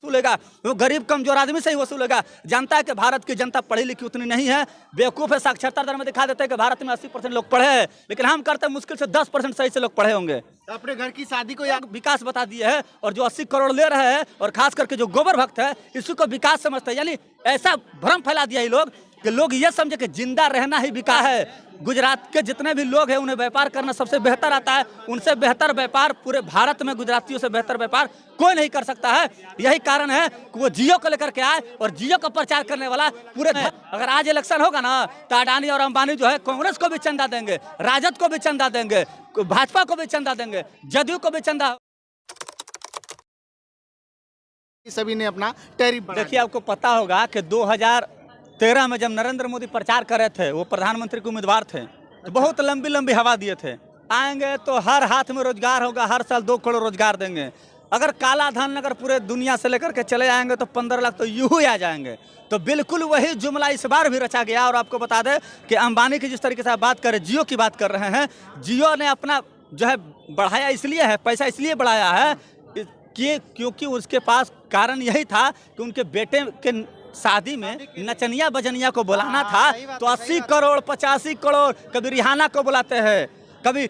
वसूलेगा, वो गरीब कमजोर आदमी से ही वसूलेगा। जानता है कि भारत की जनता पढ़ी लिखी उतनी नहीं है, बेवकूफ़ है। साक्षरता दर में दिखा देते हैं कि भारत में 80% लोग पढ़े हैं, लेकिन हम करते हैं मुश्किल से 10% सही से लोग पढ़े होंगे। अपने घर की शादी को या विकास बता दिए है, और जो 80 करोड़ ले रहे हैं, और खास करके जो गोबर भक्त है, इसी को विकास समझते हैं। यानी ऐसा भ्रम फैला दिया ये लोग कि लोग ये समझे कि जिंदा रहना ही विकास है। गुजरात के जितने भी लोग हैं उन्हें व्यापार करना सबसे बेहतर आता है, उनसे बेहतर व्यापार पूरे भारत में गुजरातियों से बेहतर व्यापार कोई नहीं कर सकता है। यही कारण है कि वो जियो को लेकर के आए, और जियो का प्रचार करने वाला पूरे अगर आज इलेक्शन होगा ना तो अडानी और अंबानी जो है कांग्रेस को भी चंदा देंगे, राजद को भी चंदा देंगे, भाजपा को भी चंदा देंगे, जदयू को भी चंदा। सभी ने अपना टैरिफ बढ़ा देखिए, आपको पता होगा कि 2013 में जब नरेंद्र मोदी प्रचार कर रहे थे, वो प्रधानमंत्री के उम्मीदवार थे, तो बहुत लंबी लंबी हवा दिए थे, आएंगे तो हर हाथ में रोजगार होगा, हर साल 2 करोड़ रोजगार देंगे। अगर काला धन अगर पूरे दुनिया से लेकर के चले आएंगे तो 15 लाख तो यूं ही आ जाएंगे। तो बिल्कुल वही जुमला इस बार भी रचा गया। और आपको बता दें कि अंबानी की जिस तरीके से आप बात कर रहे, जियो की बात कर रहे हैं, जियो ने अपना जो है बढ़ाया इसलिए है, पैसा इसलिए बढ़ाया है कि क्योंकि उसके पास कारण यही था कि उनके बेटे के शादी में नचनिया बजनिया को बुलाना था, तो 80 करोड़ 85 करोड़, कभी रिहाना को बुलाते हैं, कभी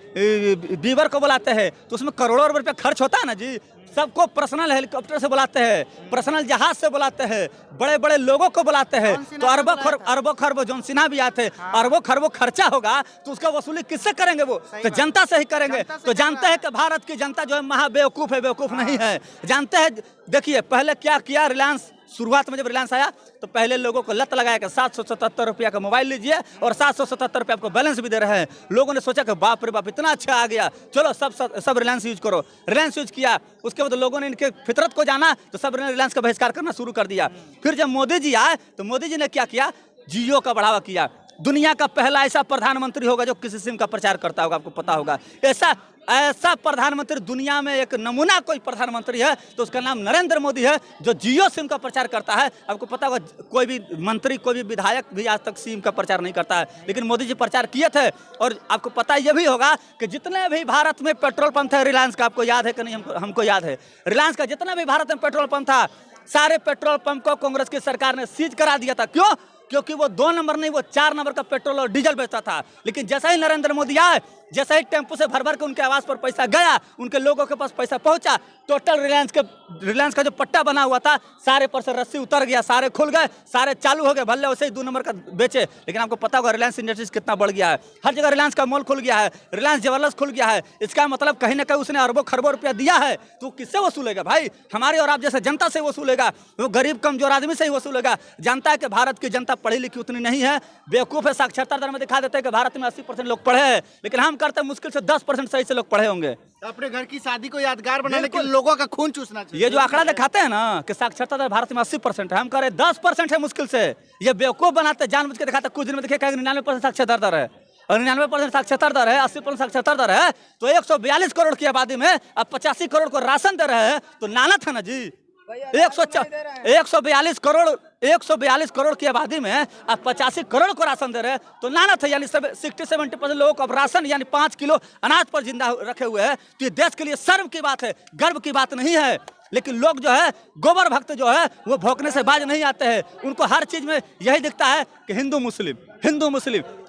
बीवर को बुलाते हैं, तो उसमें करोड़ों रुपए खर्च होता है ना जी। सबको पर्सनल हेलीकॉप्टर से बुलाते हैं, पर्सनल जहाज से बुलाते हैं, बड़े बड़े लोगों को बुलाते हैं, तो अरबों खरबों जॉन सिन्हा भी आते हैं, अरबों खरबों खर्चा होगा तो उसका वसूली किससे करेंगे? वो तो जनता से ही करेंगे। तो जानते हैं कि भारत की जनता जो है महा बेवकूफ़ है, बेवकूफ़ नहीं है। जानते हैं, देखिए पहले क्या किया रिलायंस, शुरुआत में जब रिलायंस आया तो पहले लोगों को लत लगाया कि 777 रुपया का मोबाइल लीजिए और 777 रुपया आपको बैलेंस भी दे रहे हैं। लोगों ने सोचा कि बाप रे बाप इतना अच्छा आ गया, चलो सब रिलायंस यूज करो। रिलायंस यूज किया, उसके बाद लोगों ने इनके फितरत को जाना तो सब ने रिलायंस का बहिष्कार करना शुरू कर दिया। फिर जब मोदी जी आए तो मोदी जी ने क्या किया, जियो का बढ़ावा किया। दुनिया का पहला ऐसा प्रधानमंत्री होगा जो किसी सिम का प्रचार करता होगा, आपको पता होगा। ऐसा प्रधानमंत्री दुनिया में एक नमूना कोई प्रधानमंत्री है तो उसका नाम नरेंद्र मोदी है, जो जियो सिम का प्रचार करता है। आपको पता होगा कोई भी मंत्री, कोई भी विधायक भी आज तक सिम का प्रचार नहीं करता है, लेकिन मोदी जी प्रचार किए थे। और आपको पता यह भी होगा कि जितने भी भारत में पेट्रोल पंप थे रिलायंस का, आपको याद है कि नहीं? हमको याद है, रिलायंस का जितना भी भारत में पेट्रोल पंप था, सारे पेट्रोल पंप को कांग्रेस की सरकार ने सीज करा दिया था। क्यों? क्योंकि वो 2 नंबर नहीं, वो 4 नंबर का पेट्रोल और डीजल बेचता था। लेकिन जैसा ही नरेंद्र मोदी आए, जैसा ही टेम्पो से भर भर के उनके आवास पर पैसा गया, उनके लोगों के पास पैसा पहुंचा, टोटल रिलायंस का जो पट्टा बना हुआ था, सारे पर से रस्सी उतर गया, सारे खुल गए, सारे चालू हो गए। भले वैसे ही 2 नंबर का बेचे, लेकिन आपको पता होगा रिलायंस इंडस्ट्रीज कितना बढ़ गया है। हर जगह रिलायंस का मॉल खुल गया है, रिलायंस ज्वेलर्स खुल गया है। इसका मतलब कहीं ना कहीं उसने अरबों खरबों रुपया दिया है, तो किससे वसूलेगा भाई? हमारे और आप जैसे जनता से वसूलेगा, वो गरीब कमजोर आदमी से ही वसूलेगा। जानता है कि भारत की जनता पढ़ी लिखी उतनी नहीं है, बेवकूफ़ है। साक्षरता दर में दिखा देते हैं कि भारत में 80% लोग पढ़े हैं, लेकिन हम करते हैं मुश्किल से 10% सही से लोग पढ़े होंगे। अपने घर की शादी को यादगार बनाने के लिए लोगों का खून चूसना चाहिए। ये जो आंकड़ा दिखाते हैं ना कि साक्षरता दर भारत में 80% है, हम कह रहे 10% है मुश्किल से। ये बेवकूफ बनाते, जानबूझ के दिखाते। कुछ दिन में देखिए 99% साक्षरता दर है, और 99% साक्षरता दर है, 80% साक्षरता दर है, तो 142 करोड़ की आबादी में अब 85 करोड़ को राशन दे रहे हैं, तो नानत है ना जी। 142 करोड़ की आबादी में अब 85 करोड़ को राशन दे रहे हैं, तो नानत है। यानी 60-70% लोगों को अब राशन यानी 5 किलो अनाज पर जिंदा रखे हुए हैं। तो ये देश के लिए शर्म की बात है, गर्व की बात नहीं है। लेकिन लोग जो है, गोबर भक्त जो है, वो भौंकने से बाज नहीं आते हैं। उनको हर चीज में यही दिखता है कि हिंदू मुस्लिम।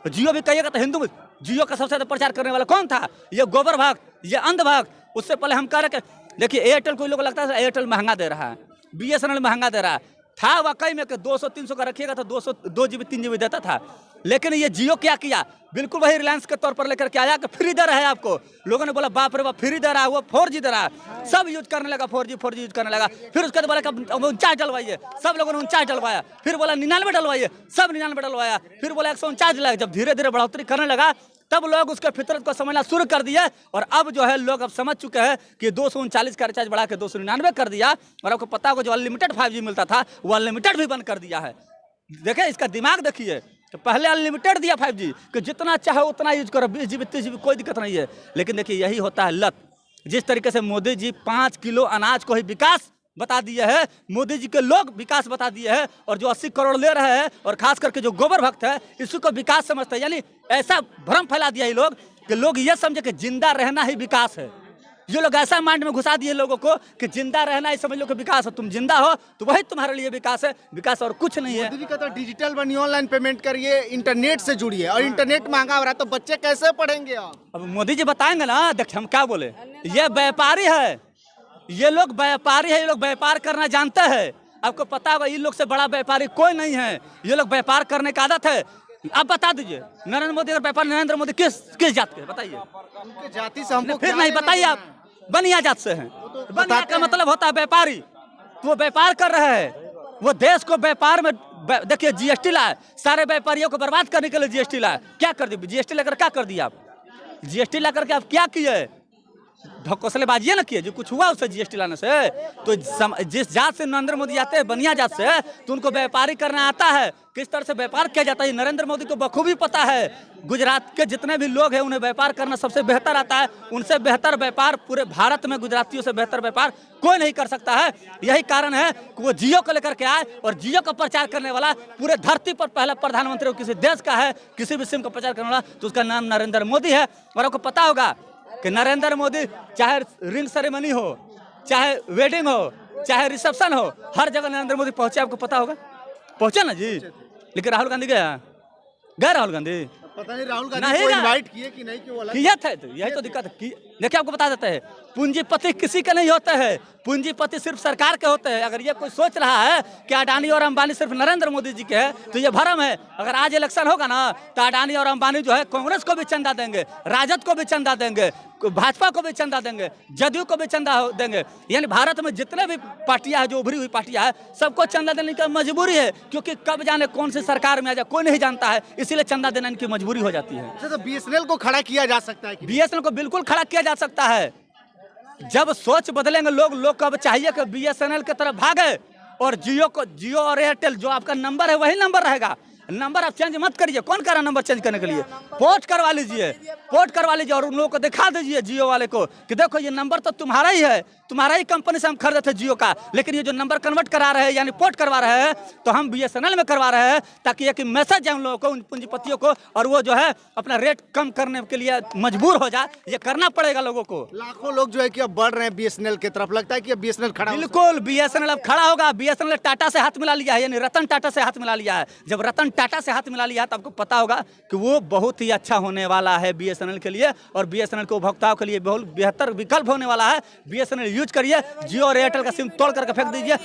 जियो भी कहिएगा तो हिंदू। जियो का सबसे ज्यादा प्रचार करने वाला कौन था? ये गोबर भक्त, ये अंध भक्त। उससे पहले हम कह रहे कि देखिए एयरटेल, कोई लोग लगता है एयरटेल महंगा दे रहा है, BSNL महंगा दे रहा है। था वाकई में कि 200-300 का रखिएगा तो 2 GB 3 GB देता था। लेकिन ये जियो क्या किया, बिल्कुल वही रिलायंस के तौर पर लेकर के आया कि फ्री दे रहा है आपको। लोगों ने बोला बाप रे बाप फ्री दे रहा है, वो 4G दे रहा है। सब यूज करने लगा, 4G यूज करने लगा। फिर उसके बाद बोला 49 डलवाइए, सब लोगों ने 49 डलवाया। फिर बोला 99 डलवाइए, सब 99 डलवाया। फिर बोला 149 डलवाया। जब धीरे धीरे बढ़ोतरी करने लगा तब लोग उसके फितरत को समझना शुरू कर दिया। और अब जो है लोग अब समझ चुके हैं कि 239 का रिचार्ज बढ़ा के 299 कर दिया। और आपको पता होगा जो अनलिमिटेड 5G मिलता था वो अनलिमिटेड भी बंद कर दिया है। देखिए इसका दिमाग देखिए, तो पहले अनलिमिटेड दिया 5G कि जितना चाहे उतना यूज करो, 20 GB 30 GB कोई दिक्कत नहीं है। लेकिन देखिए यही होता है लत। जिस तरीके से मोदी जी 5 किलो अनाज को ही विकास बता दिए है, मोदी जी के लोग विकास बता दिए हैं, और जो 80 करोड़ ले रहे हैं, और खास करके जो गोबर भक्त है, इसी को विकास समझते हैं। यानी ऐसा भ्रम फैला दिया ये लोग कि लोग ये समझे कि जिंदा रहना ही विकास है। ये लोग ऐसा माइंड में घुसा दिए लोगों को कि जिंदा रहना ही समझ लो कि विकास है। तुम जिंदा हो तो वही तुम्हारे लिए विकास है, विकास और कुछ नहीं है। मोदी जी का तो डिजिटल बनिए, ऑनलाइन पेमेंट करिए, इंटरनेट से जुड़िए, और इंटरनेट महंगा हो रहा है तो बच्चे कैसे पढ़ेंगे? अब मोदी जी बताएंगे ना, देखिए हम क्या बोले, ये व्यापारी है, ये लोग व्यापारी है, ये लोग व्यापार करना जानते हैं। आपको पता होगा इन लोग से बड़ा व्यापारी कोई नहीं है, ये लोग व्यापार करने का आदत है। आप बता दीजिए नरेंद्र मोदी का व्यापार, नरेंद्र मोदी किस जात के बताइए? उनके जाति से हमको फिर नहीं बताइए, आप बनिया जात से हैं। बनिया का मतलब होता है व्यापारी, तो वो व्यापार कर रहे हैं, वो देश को व्यापार में देखिए जीएसटी लाए, सारे व्यापारियों को बर्बाद करने के लिए जीएसटी लाए। क्या कर दी जीएसटी लेकर, क्या कर दिया आप? जीएसटी ला करके आप क्या किए? ढकोसलेबाजी ना किए, जो कुछ हुआ उससे जीएसटी लाने से। तो जिस जात से नरेंद्र मोदी आते हैं, बनिया जात से, तो उनको व्यापारी करना आता है, किस तरह से व्यापार किया जाता है नरेंद्र मोदी को बखूबी पता है। गुजरात के जितने भी लोग हैं उन्हें व्यापार करना सबसे बेहतर आता है, उनसे बेहतर व्यापार पूरे भारत में गुजरातियों से बेहतर व्यापार कोई नहीं कर सकता है। यही कारण है कि वो जियो को लेकर के आए, और जियो का प्रचार करने वाला पूरे धरती पर पहला प्रधानमंत्री हो किसी देश का है, किसी भी सिम का प्रचार करने वाला, तो उसका नाम नरेंद्र मोदी है। और आपको पता होगा कि नरेंद्र मोदी चाहे रिंग सेरेमनी हो, चाहे वेडिंग हो, चाहे रिसेप्शन हो, हर जगह नरेंद्र मोदी पहुंचे। आपको पता होगा, पहुंचे ना जी। लेकिन राहुल गांधी गए राहुल गांधी? पता नहीं राहुल गांधी को इनवाइट किए कि नहीं किया था, तो यही तो दिक्कत है। देखिए आपको बता देते हैं, पूंजीपति किसी के नहीं होते हैं, पूंजीपति सिर्फ सरकार के होते हैं। अगर ये कोई सोच रहा है कि अडानी और अंबानी सिर्फ नरेंद्र मोदी जी के हैं, तो ये भ्रम है। अगर आज इलेक्शन होगा ना, तो अडानी और अंबानी जो है कांग्रेस को भी चंदा देंगे, राजद को भी चंदा देंगे, भाजपा को भी चंदा देंगे, जदयू को भी चंदा देंगे। यानी भारत में जितने भी पार्टियां हैं, जो उभरी हुई पार्टियां हैं, सबको चंदा देने की मजबूरी है, क्योंकि कब जाने कौन सी सरकार में आ जाए कोई नहीं जानता है, इसीलिए चंदा देने की मजबूरी हो जाती है। तो बीएसएनएल को खड़ा किया जा सकता है? बीएसएनएल को बिल्कुल खड़ा किया जा सकता है। जब सोच बदलेंगे लोग को अब चाहिए कि बीएसएनएल की तरफ भागे, और जियो और एयरटेल जो आपका नंबर है वही नंबर रहेगा। नंबर आप चेंज मत करिए, कौन कह रहा नंबर चेंज करने के लिए? पोर्ट करवा लीजिए और उन लोगों को दिखा दीजिए, जियो वाले को, कि देखो ये नंबर तो तुम्हारा ही है, तुम्हारा ही कंपनी से हम खरीदे थे जियो का, लेकिन ये जो नंबर कन्वर्ट करा रहे हैं यानी पोर्ट करवा रहे हैं, तो हम बीएसएनएल में करवा रहे हैं, ताकि एक मैसेज है उन लोगों को, उन पूंजीपतियों को, और वो जो है अपना रेट कम करने के लिए मजबूर हो जाए। ये करना पड़ेगा लोगों को। लाखों लोग जो है कि अब बढ़ रहे हैं बीएसएनएल की तरफ, लगता है कि अब बीएसएनएल खड़ा, बिल्कुल बीएसएनएल अब खड़ा होगा। बीएसएनएल टाटा से हाथ मिला लिया है, यानी रतन टाटा से हाथ मिला लिया है। जब रतन टाटा से हाथ मिला लिया तो आपको पता होगा कि वो बहुत ही अच्छा होने वाला है बीएसएनएल के लिए, और बीएसएनएल के उपभोक्ताओं के लिए बहुत बेहतर विकल्प होने वाला है। बीएसएनएल यूज करिए, जियो और एयरटेल का सिम तोड़ करके फेंक दीजिए।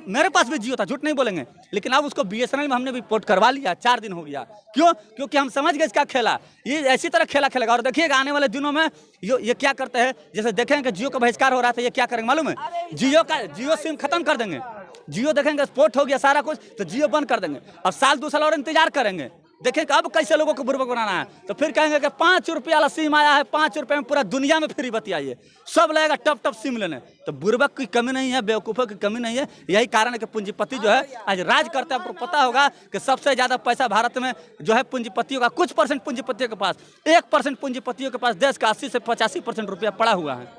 मेरे पास भी जियो था, झूठ नहीं बोलेंगे, लेकिन अब उसको बीएसएनएल में हमने भी पोर्ट करवा लिया, 4 दिन हो गया। क्यों? क्योंकि हम समझ गए इसका खेला, ये ऐसी तरह खेला खेलेगा। और देखिएगा आने वाले दिनों में ये क्या करते हैं, जैसे देखेंगे कि जियो का बहिष्कार हो रहा था, ये क्या करेंगे मालूम है? जियो सिम खत्म कर देंगे। जियो देखेंगे स्पोर्ट हो गया सारा कुछ, तो जियो बंद कर देंगे। अब साल 2 साल और इंतजार करेंगे, देखेंगे अब कैसे लोगों को बुर्बक बनाना है। तो फिर कहेंगे कि 5 रुपया वाला सिम आया है, 5 रुपये में पूरा दुनिया में फ्री बतियाइए, सब लगेगा टप सिम लेने। तो बुर्बक की कमी नहीं है, बेवकूफ़ों की कमी नहीं है। यही कारण है कि पूंजीपति जो है आज राज करते हैं। आपको पता होगा कि सबसे ज़्यादा पैसा भारत में जो है पूंजीपतियों का, कुछ परसेंट पूंजीपतियों के पास, 1% पूंजीपतियों के पास देश का 80 से 85% रुपया पड़ा हुआ है।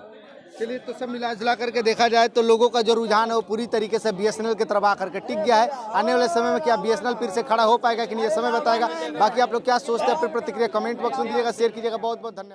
चलिए, तो सब मिला जुला करके देखा जाए तो लोगों का जो रुझान है वो पूरी तरीके से बीएसएनएल की तरफ आकर के टिक गया है। आने वाले समय में क्या बीएसएनएल फिर से खड़ा हो पाएगा कि नहीं, ये समय बताएगा। बाकी आप लोग क्या सोचते हैं, अपनी प्रतिक्रिया कमेंट बॉक्स में दीजिएगा, शेयर कीजिएगा। बहुत बहुत धन्यवाद।